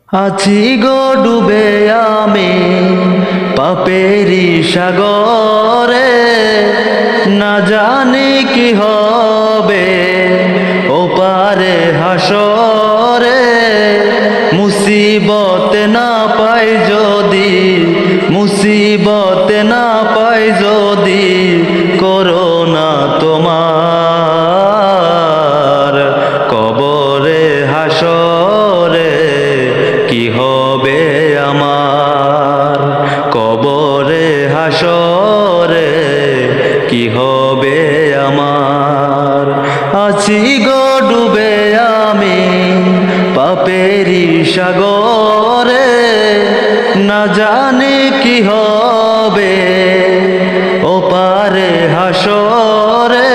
আছি গো ডুবে আমি পাপেরি সাগরে, না জানি কি হবে ওপারে হাসরে। মুসিবত না পাই যদি, মুসিবত না পাই যদি, করোনা তোমার কবরে হাসরে কি হবে আমার, কবরে হাসরে কি হবে আমার। আছি গো ডুবে আমি পাপেরি সাগরে, না জানি কি হবে ওপারে হাসরে।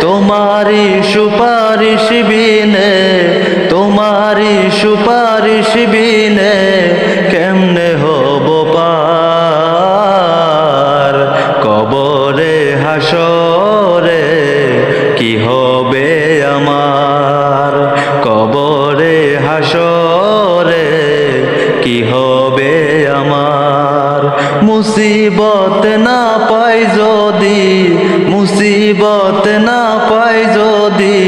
তোমারি সুপারিশ বিনে, তোমারি সুপারিশ বিনে কেমনে হব পার, কবরে হাসরে কি হবে আমার, কবরে হাসরে কি হবে আমার। মুসিবত না পাই যদি, মুসিবত না পাই যদি,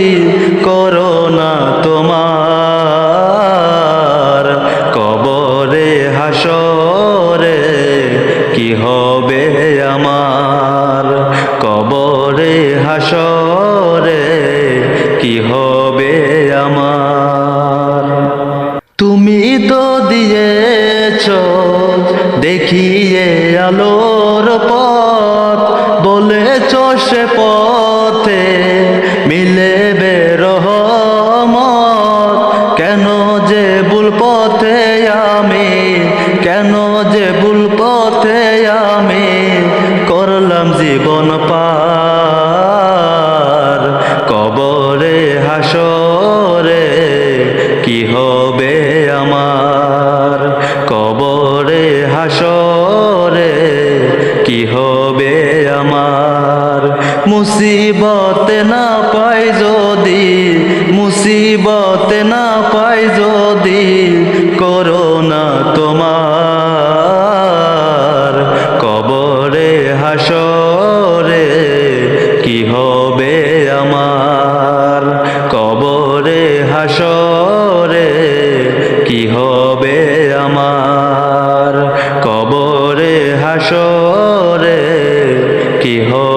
করোনা তোমার কবরে হাসরে কি হবে আমার, কবরে হাসরে কি হবে আমার। তুমি তো দিয়েছ দেখিয়ে আলোর পথ, বলেছ সে পথে মিলেবে রহমত। কেন যে ভুল পথে আমি, কেন যে ভুল পথে আমি করলাম জীবন পার, কবরে হাসরে কি হবে আমার, কবরে হাসরে কি হবে আমার। মুসিবত না পাই যদি, মুসিবত না পাই যদি, করোনা তোমার কবরে হাসরে কি হবে আমার, কবরে হাসরে কি হবে আমার, কবরে হাসরে কি হবে।